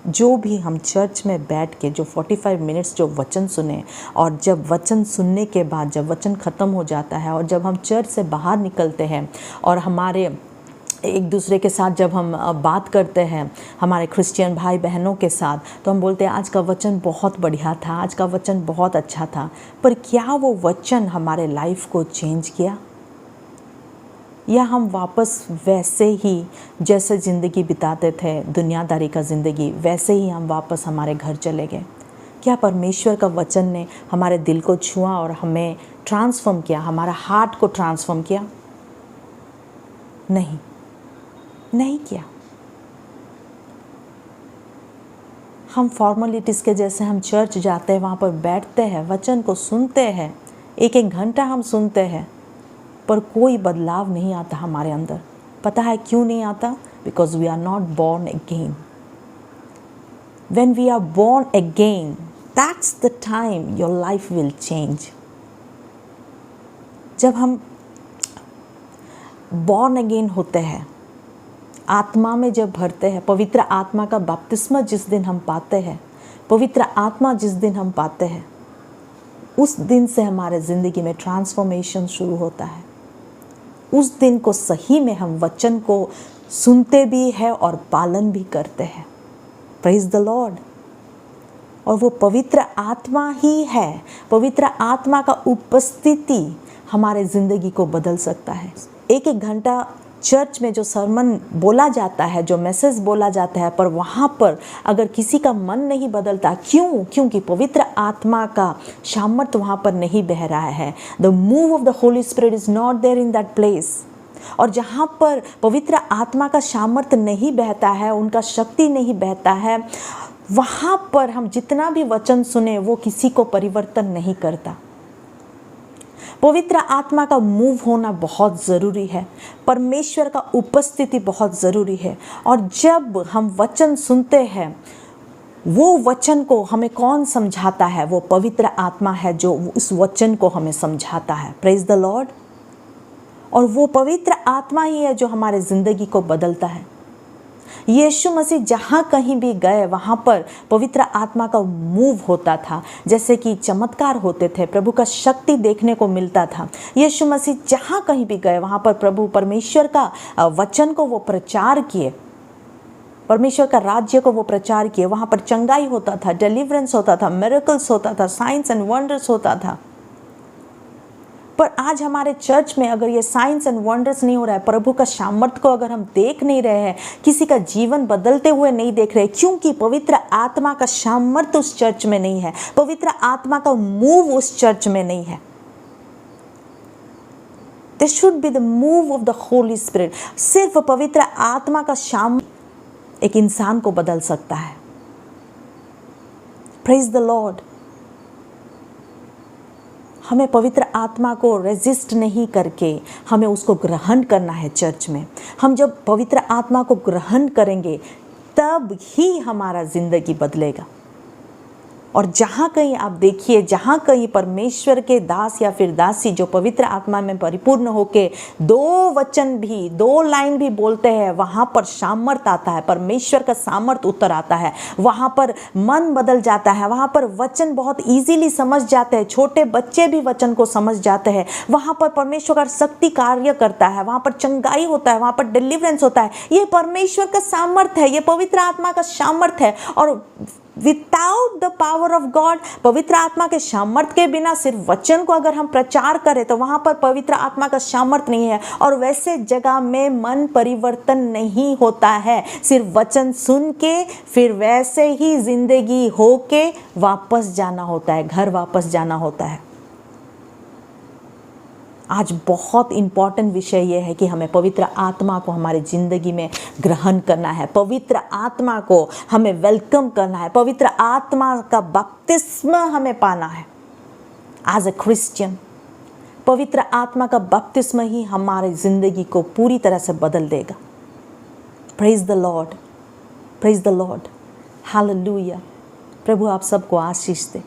जो भी हम चर्च में बैठ के जो 45 मिनट्स जो वचन सुने, और जब वचन सुनने के बाद जब वचन ख़त्म हो जाता है और जब हम चर्च से बाहर निकलते हैं और हमारे एक दूसरे के साथ जब हम बात करते हैं हमारे क्रिश्चियन भाई बहनों के साथ, तो हम बोलते हैं आज का वचन बहुत बढ़िया था, आज का वचन बहुत अच्छा था। पर क्या वो वचन हमारे लाइफ को चेंज किया, या हम वापस वैसे ही जैसे ज़िंदगी बिताते थे दुनियादारी का ज़िंदगी, वैसे ही हम वापस हमारे घर चले गए? क्या परमेश्वर का वचन ने हमारे दिल को छुआ और हमें ट्रांसफॉर्म किया, हमारा हार्ट को ट्रांसफॉर्म किया? नहीं किया। हम फॉर्मेलिटीज़ के जैसे हम चर्च जाते हैं, वहाँ पर बैठते हैं, वचन को सुनते हैं, 1-1 घंटा हम सुनते हैं, पर कोई बदलाव नहीं आता हमारे अंदर। पता है क्यों नहीं आता? Because we are not born again. When we are born again, that's the time your life will change. जब हम बॉर्न अगेन होते हैं, आत्मा में जब भरते हैं, पवित्र आत्मा का बपतिस्मा जिस दिन हम पाते हैं, पवित्र आत्मा जिस दिन हम पाते हैं, उस दिन से हमारे ज़िंदगी में ट्रांसफॉर्मेशन शुरू होता है। उस दिन को सही में हम वचन को सुनते भी हैं और पालन भी करते हैं। Praise the Lord. और वो पवित्र आत्मा ही है, पवित्र आत्मा का उपस्थिति हमारे ज़िंदगी को बदल सकता है। 1-1 घंटा चर्च में जो सरमन बोला जाता है, जो मैसेज बोला जाता है, पर वहाँ पर अगर किसी का मन नहीं बदलता, क्यों? क्योंकि पवित्र आत्मा का सामर्थ वहाँ पर नहीं बह रहा है। The move of the holy spirit is not there in that place. और जहाँ पर पवित्र आत्मा का सामर्थ नहीं बहता है, उनका शक्ति नहीं बहता है, वहाँ पर हम जितना भी वचन सुने वो किसी को परिवर्तन नहीं करता। पवित्र आत्मा का मूव होना बहुत ज़रूरी है, परमेश्वर का उपस्थिति बहुत ज़रूरी है। और जब हम वचन सुनते हैं, वो वचन को हमें कौन समझाता है? वो पवित्र आत्मा है जो उस वचन को हमें समझाता है। Praise the Lord. और वो पवित्र आत्मा ही है जो हमारे ज़िंदगी को बदलता है। यीशु मसीह जहाँ कहीं भी गए वहाँ पर पवित्र आत्मा का मूव होता था, जैसे कि चमत्कार होते थे, प्रभु का शक्ति देखने को मिलता था। यीशु मसीह जहाँ कहीं भी गए वहाँ पर प्रभु परमेश्वर का वचन को वो प्रचार किए, परमेश्वर का राज्य को वो प्रचार किए। वहाँ पर चंगाई होता था, डिलीवरेंस होता था, मिरेकल्स होता था, साइंस एंड वंडर्स होता था। पर आज हमारे चर्च में अगर ये साइंस एंड वंडर्स नहीं हो रहा है, प्रभु का सामर्थ को अगर हम देख नहीं रहे हैं, किसी का जीवन बदलते हुए नहीं देख रहे, क्योंकि पवित्र आत्मा का सामर्थ उस चर्च में नहीं है, पवित्र आत्मा का मूव उस चर्च में नहीं है। There should be the move of the Holy Spirit। सिर्फ पवित्र आत्मा का सामर्थ एक इंसान को बदल सकता है। Praise the Lord। हमें पवित्र आत्मा को रेजिस्ट नहीं करके हमें उसको ग्रहण करना है चर्च में। हम जब पवित्र आत्मा को ग्रहण करेंगे तब ही हमारा ज़िंदगी बदलेगा। और जहाँ कहीं आप देखिए, जहाँ कहीं परमेश्वर के दास या फिर दासी जो पवित्र आत्मा में परिपूर्ण होके 2 वचन भी, 2 लाइन भी बोलते हैं, वहाँ पर सामर्थ आता है, परमेश्वर का सामर्थ उतर आता है, वहाँ पर मन बदल जाता है, वहाँ पर वचन बहुत इजीली समझ जाते हैं, छोटे बच्चे भी वचन को समझ जाते हैं, वहाँ पर परमेश्वर का शक्ति कार्य करता है, वहाँ पर चंगाई होता है, वहाँ पर डिलीवरेंस होता है। ये परमेश्वर का सामर्थ है, ये पवित्र आत्मा का सामर्थ है। और without the power of God, पवित्र आत्मा के सामर्थ के बिना सिर्फ वचन को अगर हम प्रचार करें तो वहाँ पर पवित्र आत्मा का सामर्थ नहीं है। और वैसे जगह में मन परिवर्तन नहीं होता है। सिर्फ वचन सुन के फिर वैसे ही जिंदगी हो के वापस जाना होता है, घर वापस जाना होता है। आज बहुत इम्पॉर्टेंट विषय यह है कि हमें पवित्र आत्मा को हमारे ज़िंदगी में ग्रहण करना है, पवित्र आत्मा को हमें वेलकम करना है, पवित्र आत्मा का बपतिस्मा हमें पाना है। एज अ क्रिश्चियन पवित्र आत्मा का बपतिस्मा ही हमारी ज़िंदगी को पूरी तरह से बदल देगा। Praise the lord, praise the lord, hallelujah. प्रभु आप सबको आशीष दे।